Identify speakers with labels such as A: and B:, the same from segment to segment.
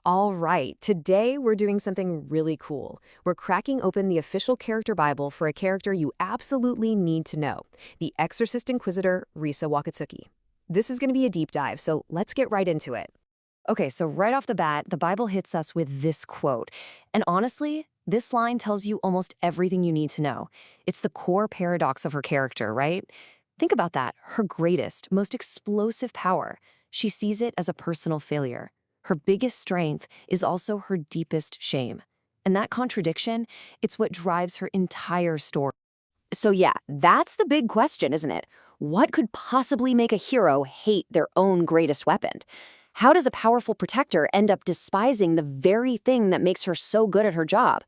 A: All right, today we're doing something really cool. We're cracking open the official character Bible for a character you absolutely need to know, the Exorcist Inquisitor, Risa Wakatsuki. This is going to be a deep dive, so let's get right into it. Okay, so right off the bat, the Bible hits us with this quote. And honestly, this line tells you almost everything you need to know. It's the core paradox of her character, right? Think about that, her greatest, most explosive power. She sees it as a personal failure. Her biggest strength is also her deepest shame. And that contradiction, it's what drives her entire story. So yeah, that's the big question, isn't it? What could possibly make a hero hate their own greatest weapon? How does a powerful protector end up despising the very thing that makes her so good at her job?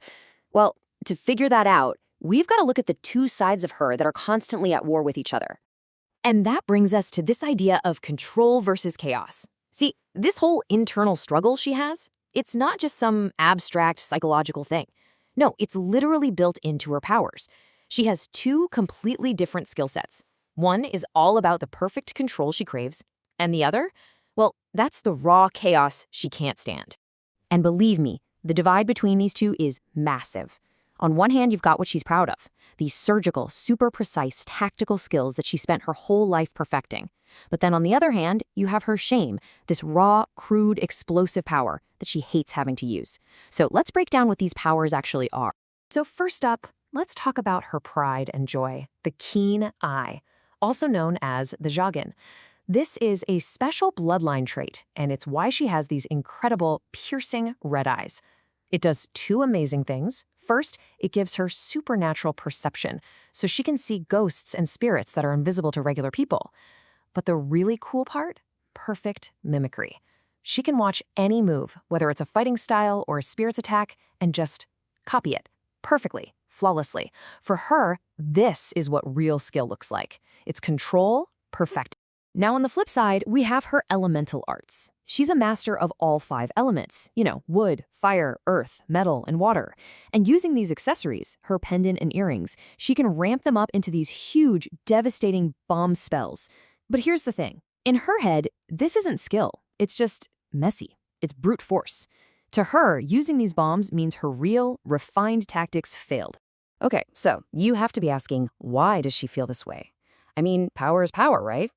A: Well, to figure that out, we've got to look at the two sides of her that are constantly at war with each other. And that brings us to this idea of control versus chaos. See, this whole internal struggle she has, it's not just some abstract psychological thing. No, it's literally built into her powers. She has two completely different skill sets. One is all about the perfect control she craves, and the other, well, that's the raw chaos she can't stand. And believe me, the divide between these two is massive. On one hand, you've got what she's proud of, these surgical, super precise, tactical skills that she spent her whole life perfecting. But then on the other hand, you have her shame, this raw, crude, explosive power that she hates having to use. So let's break down what these powers actually are. So first up, let's talk about her pride and joy, the keen eye, also known as the Jagin. This is a special bloodline trait, and it's why she has these incredible, piercing red eyes. It does two amazing things. First, it gives her supernatural perception, so she can see ghosts and spirits that are invisible to regular people. But the really cool part? Perfect mimicry. She can watch any move, whether it's a fighting style or a spirit's attack, and just copy it perfectly, flawlessly. For her, this is what real skill looks like. It's control, perfect. Now on the flip side, we have her elemental arts. She's a master of all five elements, wood, fire, earth, metal, and water. And using these accessories, her pendant and earrings, she can ramp them up into these huge, devastating bomb spells. But here's the thing. In her head, this isn't skill. It's just messy. It's brute force. To her, using these bombs means her real, refined tactics failed. Okay, so you have to be asking, why does she feel this way? I mean, power is power, right?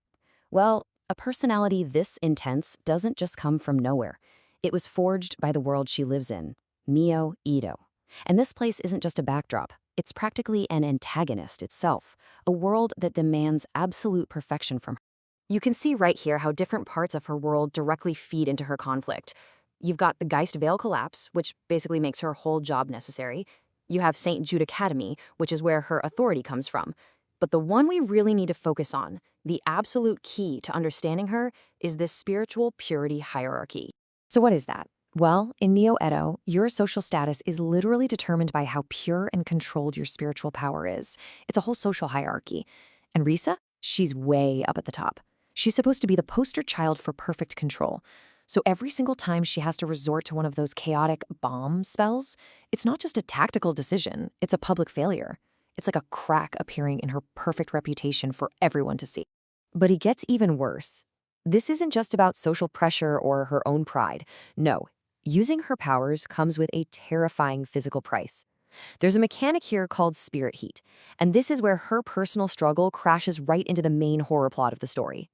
A: Well, a personality this intense doesn't just come from nowhere. It was forged by the world she lives in, Mio Edo. And this place isn't just a backdrop. It's practically an antagonist itself, a world that demands absolute perfection from her. You can see right here how different parts of her world directly feed into her conflict. You've got the Geist Veil collapse, which basically makes her whole job necessary. You have St. Jude Academy, which is where her authority comes from. But the one we really need to focus on, the absolute key to understanding her, is this spiritual purity hierarchy. So what is that? Well, in Neo-Edo, your social status is literally determined by how pure and controlled your spiritual power is. It's a whole social hierarchy. And Risa, she's way up at the top. She's supposed to be the poster child for perfect control. So every single time she has to resort to one of those chaotic bomb spells, it's not just a tactical decision, it's a public failure. It's like a crack appearing in her perfect reputation for everyone to see. But it gets even worse. This isn't just about social pressure or her own pride. No, using her powers comes with a terrifying physical price. There's a mechanic here called spirit heat, and this is where her personal struggle crashes right into the main horror plot of the story.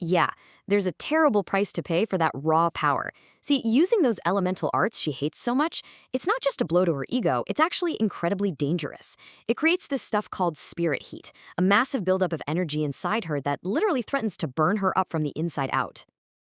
A: Yeah, there's a terrible price to pay for that raw power. See, using those elemental arts she hates so much, it's not just a blow to her ego, it's actually incredibly dangerous. It creates this stuff called spirit heat, a massive buildup of energy inside her that literally threatens to burn her up from the inside out.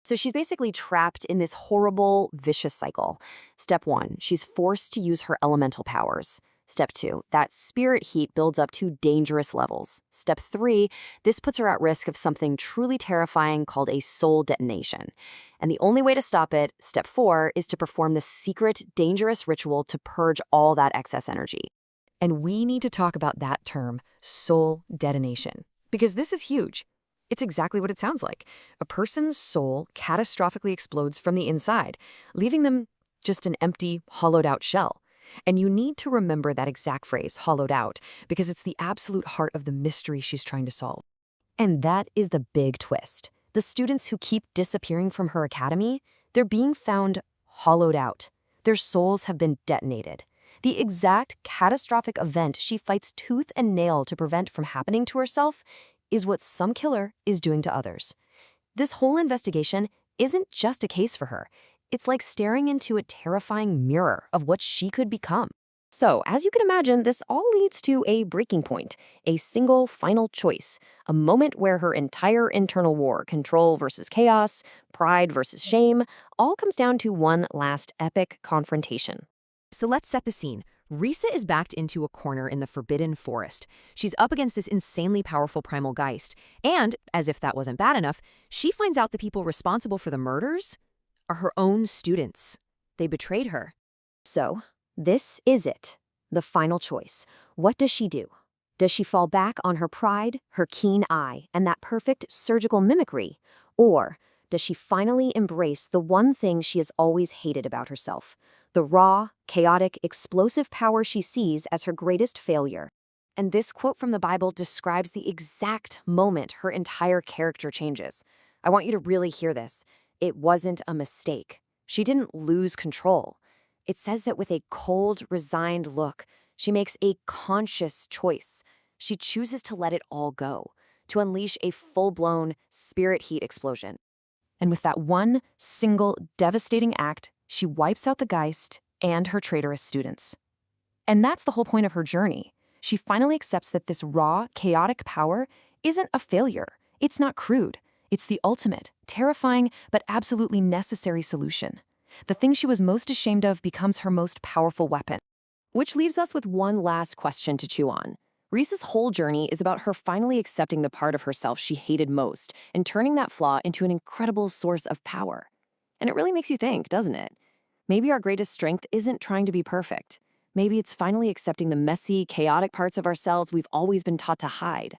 A: So she's basically trapped in this horrible, vicious cycle. Step 1, she's forced to use her elemental powers. Step 2, that spirit heat builds up to dangerous levels. Step 3, this puts her at risk of something truly terrifying called a soul detonation. And the only way to stop it, step 4, is to perform this secret, dangerous ritual to purge all that excess energy. And we need to talk about that term, soul detonation, because this is huge. It's exactly what it sounds like. A person's soul catastrophically explodes from the inside, leaving them just an empty, hollowed-out shell. And you need to remember that exact phrase, hollowed out, because it's the absolute heart of the mystery she's trying to solve. And that is the big twist. The students who keep disappearing from her academy, they're being found hollowed out. Their souls have been detonated. The exact catastrophic event she fights tooth and nail to prevent from happening to herself is what some killer is doing to others. This whole investigation isn't just a case for her. It's like staring into a terrifying mirror of what she could become. So, as you can imagine, this all leads to a breaking point, a single final choice, a moment where her entire internal war, control versus chaos, pride versus shame, all comes down to one last epic confrontation. So let's set the scene. Risa is backed into a corner in the Forbidden Forest. She's up against this insanely powerful primal geist, and, as if that wasn't bad enough, she finds out the people responsible for the murders are her own students. They betrayed her. So, this is it. The final choice. What does she do? Does she fall back on her pride, her keen eye, and that perfect surgical mimicry? Or does she finally embrace the one thing she has always hated about herself? The raw, chaotic, explosive power she sees as her greatest failure. And this quote from the Bible describes the exact moment her entire character changes. I want you to really hear this. It wasn't a mistake. She didn't lose control. It says that with a cold, resigned look, she makes a conscious choice. She chooses to let it all go, to unleash a full-blown spirit heat explosion. And with that one single devastating act, she wipes out the Geist and her traitorous students. And that's the whole point of her journey. She finally accepts that this raw, chaotic power isn't a failure. It's not crude. It's the ultimate, terrifying, but absolutely necessary solution. The thing she was most ashamed of becomes her most powerful weapon. Which leaves us with one last question to chew on. Risa's whole journey is about her finally accepting the part of herself she hated most and turning that flaw into an incredible source of power. And it really makes you think, doesn't it? Maybe our greatest strength isn't trying to be perfect. Maybe it's finally accepting the messy, chaotic parts of ourselves we've always been taught to hide.